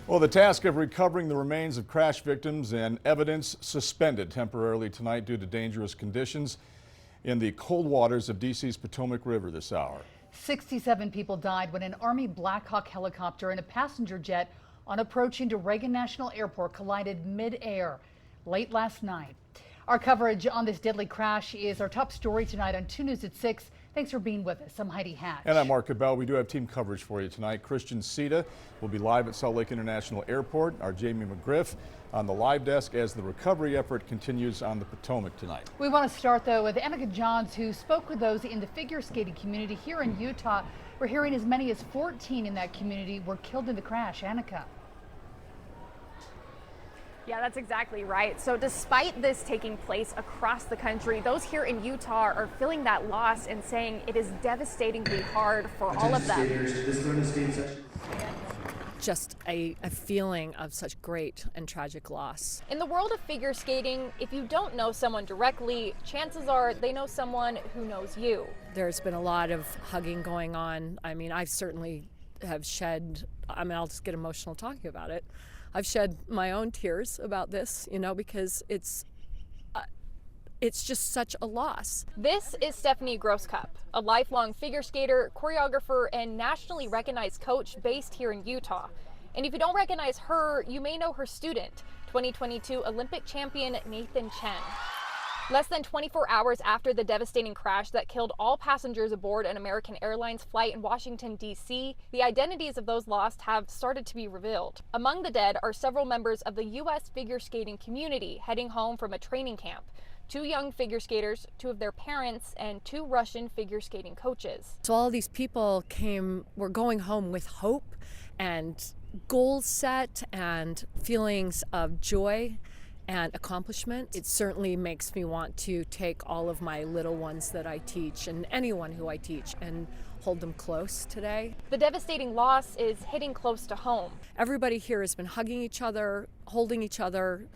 Well, the task of recovering the remains of crash victims and evidence suspended temporarily tonight due to dangerous conditions in the cold waters of D.C.'s Potomac River this hour. 67 people died when an Army Black Hawk helicopter and a passenger jet on approaching to Reagan National Airport collided mid-air late last night. Our coverage on this deadly crash is our top story tonight on 2 News at 6. Thanks for being with us. I'm Heidi Hatch. And I'm Mark Cabell. We do have team coverage for you tonight. Christian Sita will be live at Salt Lake International Airport. Our Jamie McGriff on the live desk as the recovery effort continues on the Potomac tonight. We want to start, though, with Annika Johns, who spoke with those in the figure skating community here in Utah. We're hearing as many as 14 in that community were killed in the crash. Annika. Yeah, that's exactly right. So despite this taking place across the country, those here in Utah are feeling that loss and saying it is devastatingly hard for all of them. Just a feeling of such great and tragic loss. In the world of figure skating, if you don't know someone directly, chances are they know someone who knows you. There's been a lot of hugging going on. I mean, I certainly have shed, I'll just get emotional talking about it. I've shed my own tears about this, because it's just such a loss. This is Stephanie Grosscup, a lifelong figure skater, choreographer, and nationally recognized coach based here in Utah. And if you don't recognize her, you may know her student, 2022 Olympic champion Nathan Chen. Less than 24 hours after the devastating crash that killed all passengers aboard an American Airlines flight in Washington, D.C., the identities of those lost have started to be revealed. Among the dead are several members of the U.S. figure skating community heading home from a training camp. 2 young figure skaters, 2 of their parents, and 2 Russian figure skating coaches. So all these people were going home with hope and goals set and feelings of joy and accomplishment. It certainly makes me want to take all of my little ones that I teach and anyone who I teach and hold them close today. The devastating loss is hitting close to home. Everybody here has been hugging each other, holding each other,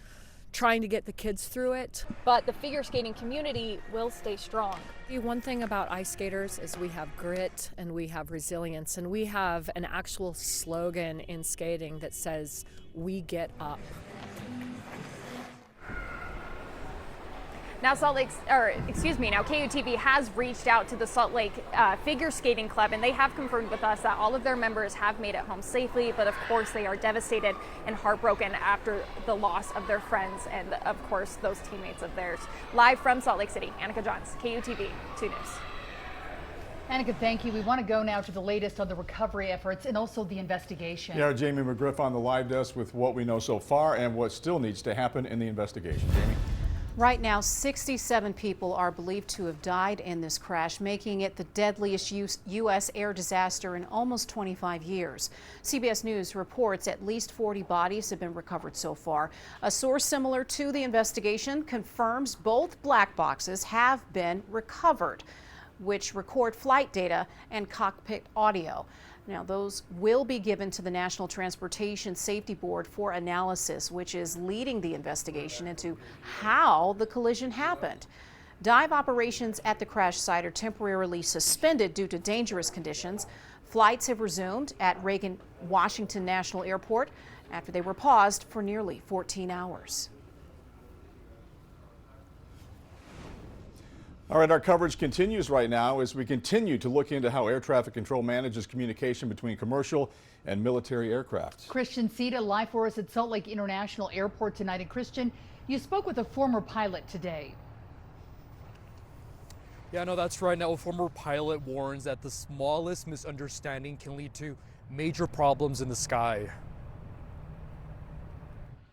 trying to get the kids through it. But the figure skating community will stay strong. One thing about ice skaters is we have grit and we have resilience, and we have an actual slogan in skating that says, "We get up." Now KUTV has reached out to the Salt Lake Figure Skating Club, and they have confirmed with us that all of their members have made it home safely, but of course they are devastated and heartbroken after the loss of their friends and of course those teammates of theirs. Live from Salt Lake City, Annika Johns, KUTV 2 News. Annika, thank you. We want to go now to the latest on the recovery efforts and also the investigation. Yeah, Jamie McGriff on the live desk with what we know so far and what still needs to happen in the investigation. Jamie? Right now, 67 people are believed to have died in this crash, making it the deadliest U.S. air disaster in almost 25 years. CBS News reports at least 40 bodies have been recovered so far. A source similar to the investigation confirms both black boxes have been recovered, which record flight data and cockpit audio. Now, those will be given to the National Transportation Safety Board for analysis, which is leading the investigation into how the collision happened. Dive operations at the crash site are temporarily suspended due to dangerous conditions. Flights have resumed at Reagan Washington National Airport after they were paused for nearly 14 hours. All right, our coverage continues right now as we continue to look into how air traffic control manages communication between commercial and military aircraft. Christian Sita live for us at Salt Lake International Airport tonight. And Christian, you spoke with a former pilot today. Yeah, no, that's right. Now, a former pilot warns that the smallest misunderstanding can lead to major problems in the sky.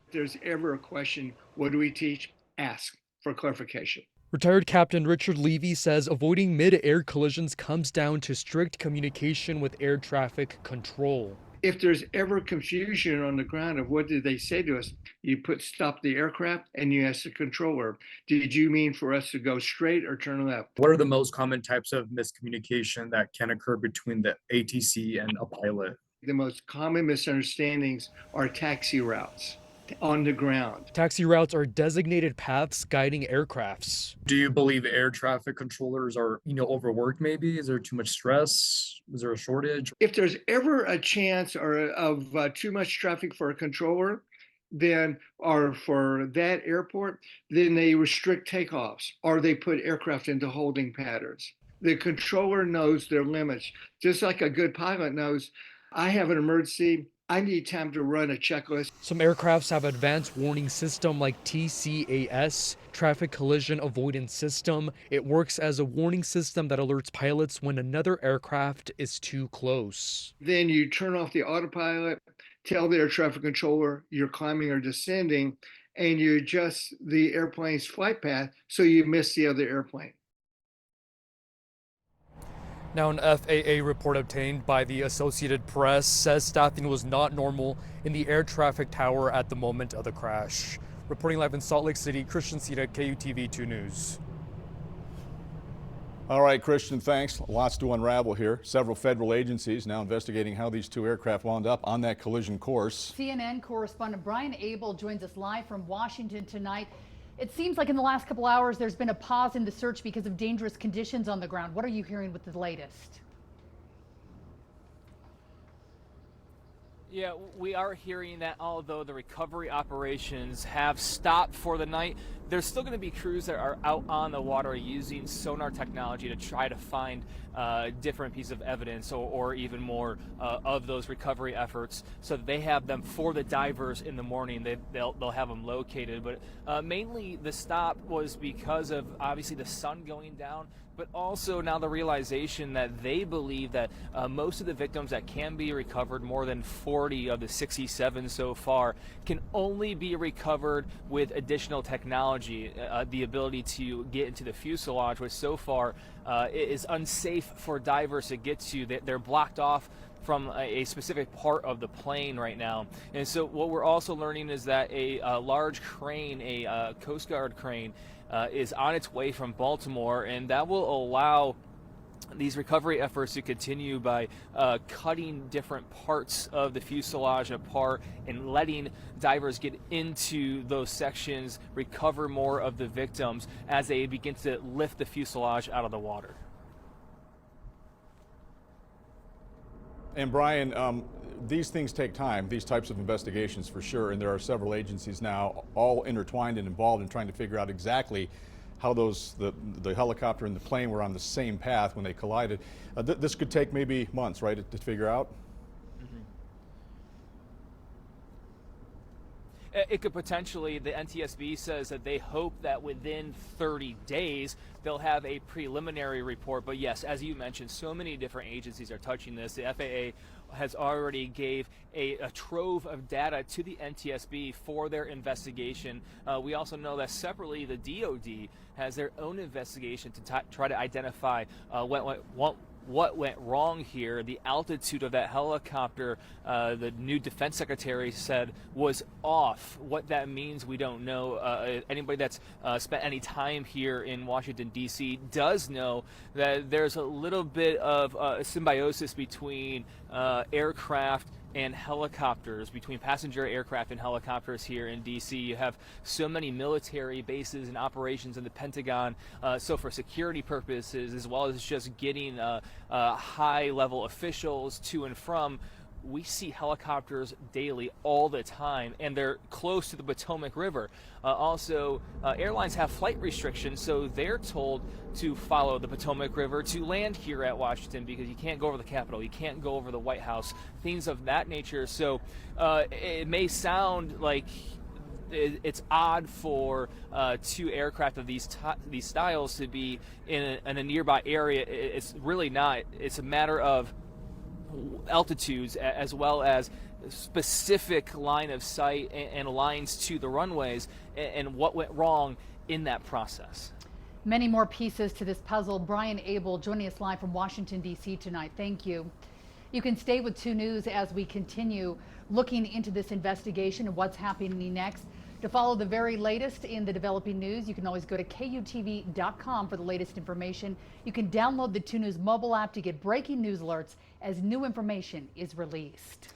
If there's ever a question, what do we teach? Ask for clarification. Retired Captain Richard Levy says avoiding mid-air collisions comes down to strict communication with air traffic control. If there's ever confusion on the ground of what did they say to us, you stop the aircraft and you ask the controller, did you mean for us to go straight or turn left? What are the most common types of miscommunication that can occur between the ATC and a pilot? The most common misunderstandings are taxi routes. on the ground. Taxi routes are designated paths guiding aircrafts. Do you believe air traffic controllers are, overworked maybe? Is there too much stress? Is there a shortage? If there's ever a chance of too much traffic for a controller, then or for that airport, then they restrict takeoffs or they put aircraft into holding patterns. The controller knows their limits, just like a good pilot knows. I have an emergency. I need time to run a checklist. Some aircrafts have advanced warning system like TCAS, Traffic Collision Avoidance System. It works as a warning system that alerts pilots when another aircraft is too close. Then you turn off the autopilot, tell the air traffic controller you're climbing or descending, and you adjust the airplane's flight path so you miss the other airplane. Now, an FAA report obtained by the Associated Press says staffing was not normal in the air traffic tower at the moment of the crash. Reporting live in Salt Lake City, Christian Sita, KUTV 2 News. All right, Christian, thanks. Lots to unravel here. Several federal agencies now investigating how these two aircraft wound up on that collision course. CNN correspondent Brian Abel joins us live from Washington tonight. It seems like in the last couple hours there's been a pause in the search because of dangerous conditions on the ground. What are you hearing with the latest? Yeah, we are hearing that although the recovery operations have stopped for the night, there's still going to be crews that are out on the water using sonar technology to try to find different pieces of evidence or even more of those recovery efforts, so that they have them for the divers in the morning. They'll have them located. But mainly the stop was because of obviously the sun going down, but also now the realization that they believe that most of the victims that can be recovered, more than 40 of the 67 so far, can only be recovered with additional technology, the ability to get into the fuselage, which so far is unsafe for divers to get to. They're blocked off from a specific part of the plane right now. And so what we're also learning is that a large crane, a Coast Guard crane, is on its way from Baltimore, and that will allow these recovery efforts to continue by cutting different parts of the fuselage apart and letting divers get into those sections, recover more of the victims as they begin to lift the fuselage out of the water. And Brian, these things take time, these types of investigations for sure, and there are several agencies now all intertwined and involved in trying to figure out exactly how the helicopter and the plane were on the same path when they collided. This could take maybe months, right, to figure out? It could potentially, the NTSB says that they hope that within 30 days they'll have a preliminary report. But yes, as you mentioned, so many different agencies are touching this. The FAA has already gave a trove of data to the NTSB for their investigation. We also know that separately the DoD has their own investigation to try to identify what went wrong here. The altitude of that helicopter, the new defense secretary said, was off. What that means, we don't know. Anybody that's spent any time here in Washington, D.C. does know that there's a little bit of symbiosis between aircraft and helicopters, between passenger aircraft and helicopters here in D.C. You have so many military bases and operations in the Pentagon, so for security purposes, as well as just getting high-level officials to and from, we see helicopters daily all the time, and they're close to the Potomac River. Also, airlines have flight restrictions, so they're told to follow the Potomac River to land here at Washington, because you can't go over the Capitol, you can't go over the White House, things of that nature. So it may sound like it's odd for two aircraft of these styles to be in a nearby area. It's really not. It's a matter of altitudes as well as specific line of sight and lines to the runways, and what went wrong in that process. Many more pieces to this puzzle. Brian Abel joining us live from Washington, D.C. tonight. Thank you. You can stay with 2 News as we continue looking into this investigation and what's happening next. To follow the very latest in the developing news, you can always go to KUTV.com for the latest information. You can download the 2 News mobile app to get breaking news alerts as new information is released.